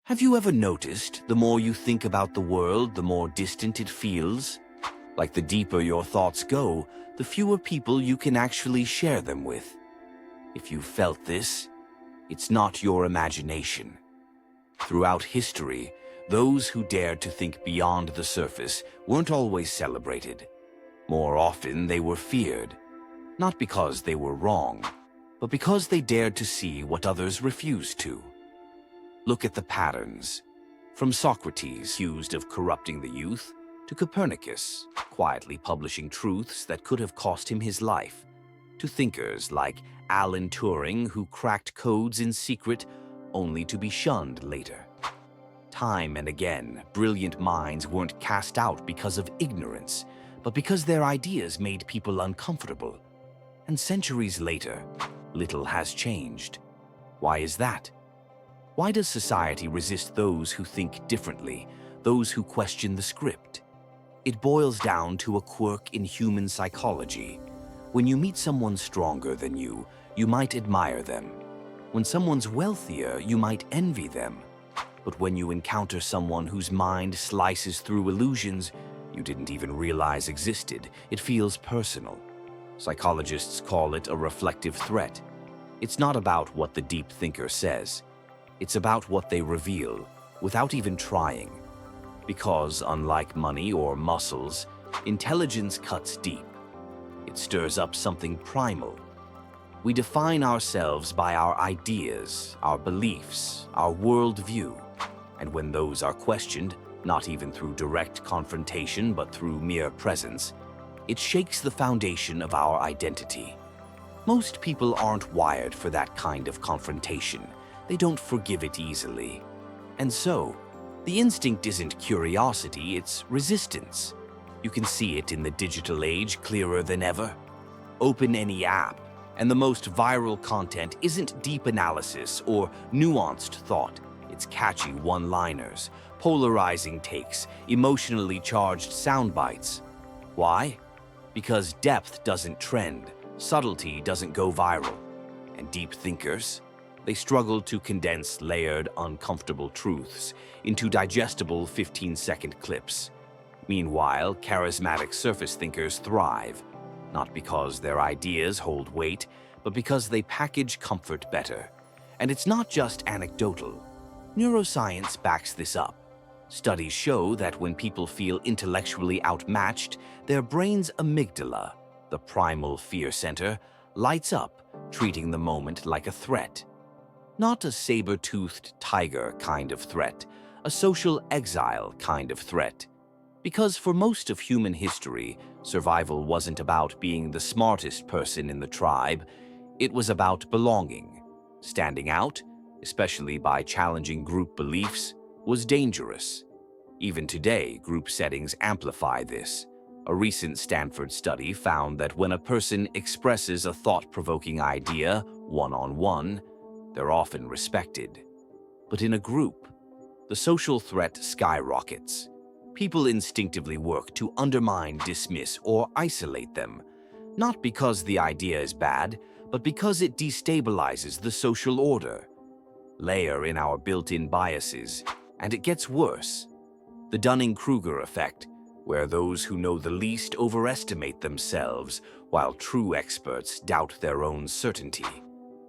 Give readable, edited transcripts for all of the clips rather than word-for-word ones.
Have you ever noticed the more you think about the world, the more distant it feels? Like the deeper your thoughts go, the fewer people you can actually share them with. If you felt this, it's not your imagination. Throughout history, those who dared to think beyond the surface weren't always celebrated. More often, they were feared, not because they were wrong, but because they dared to see what others refused to. Look at the patterns. From Socrates, accused of corrupting the youth, to Copernicus, quietly publishing truths that could have cost him his life, to thinkers like Alan Turing, who cracked codes in secret only to be shunned later. Time and again, brilliant minds weren't cast out because of ignorance, but because their ideas made people uncomfortable. And centuries later, little has changed. Why is that? Why does society resist those who think differently, those who question the script? It boils down to a quirk in human psychology. When you meet someone stronger than you might admire them. When someone's wealthier, you might envy them. But when you encounter someone whose mind slices through illusions you didn't even realize existed, it feels personal. Psychologists call it a reflective threat. It's not about what the deep thinker says. It's about what they reveal, without even trying. Because, unlike money or muscles, intelligence cuts deep. It stirs up something primal. We define ourselves by our ideas, our beliefs, our worldview. And when those are questioned, not even through direct confrontation but through mere presence, it shakes the foundation of our identity. Most people aren't wired for that kind of confrontation. They don't forgive it easily. And so, the instinct isn't curiosity, it's resistance. You can see it in the digital age clearer than ever. Open any app, and the most viral content isn't deep analysis or nuanced thought. It's catchy one-liners, polarizing takes, emotionally charged sound bites. Why? Because depth doesn't trend, subtlety doesn't go viral. And deep thinkers? They struggle to condense layered, uncomfortable truths into digestible 15-second clips. Meanwhile, charismatic surface thinkers thrive, not because their ideas hold weight, but because they package comfort better. And it's not just anecdotal. Neuroscience backs this up. Studies show that when people feel intellectually outmatched, their brain's amygdala, the primal fear center, lights up, treating the moment like a threat. Not a saber-toothed tiger kind of threat, a social exile kind of threat. Because for most of human history, survival wasn't about being the smartest person in the tribe. It was about belonging. Standing out, especially by challenging group beliefs, was dangerous. Even today, group settings amplify this. A recent Stanford study found that when a person expresses a thought-provoking idea one-on-one, they're often respected. But in a group, the social threat skyrockets. People instinctively work to undermine, dismiss, or isolate them, not because the idea is bad, but because it destabilizes the social order. Layer in our built-in biases, and it gets worse. The Dunning-Kruger effect, where those who know the least overestimate themselves, while true experts doubt their own certainty.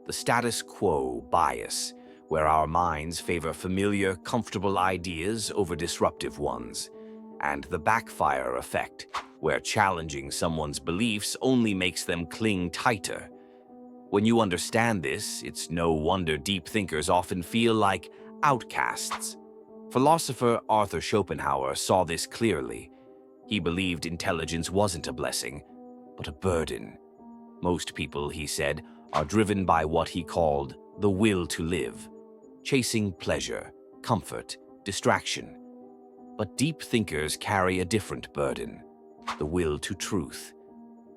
The status quo bias, where our minds favor familiar, comfortable ideas over disruptive ones. And the backfire effect, where challenging someone's beliefs only makes them cling tighter. When you understand this, it's no wonder deep thinkers often feel like outcasts. Philosopher Arthur Schopenhauer saw this clearly. He believed intelligence wasn't a blessing, but a burden. Most people, he said, are driven by what he called the will to live, chasing pleasure, comfort, distraction. But deep thinkers carry a different burden, the will to truth,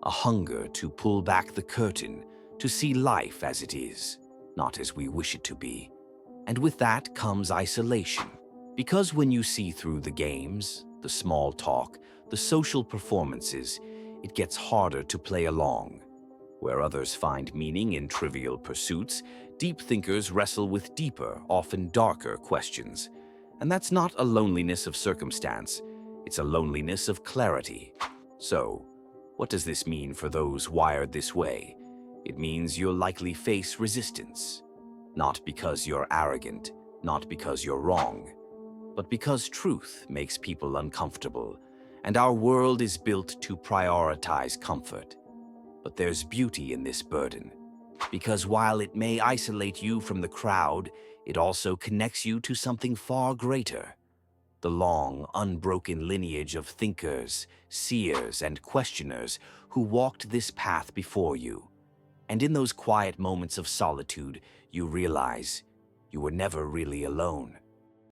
a hunger to pull back the curtain, to see life as it is, not as we wish it to be. And with that comes isolation. Because when you see through the games, the small talk, the social performances, it gets harder to play along. Where others find meaning in trivial pursuits, deep thinkers wrestle with deeper, often darker questions. And that's not a loneliness of circumstance, it's a loneliness of clarity. So, what does this mean for those wired this way? It means you'll likely face resistance. Not because you're arrogant, not because you're wrong, but because truth makes people uncomfortable, and our world is built to prioritize comfort. But there's beauty in this burden, because while it may isolate you from the crowd, it also connects you to something far greater. The long, unbroken lineage of thinkers, seers, and questioners who walked this path before you. And in those quiet moments of solitude, you realize you were never really alone.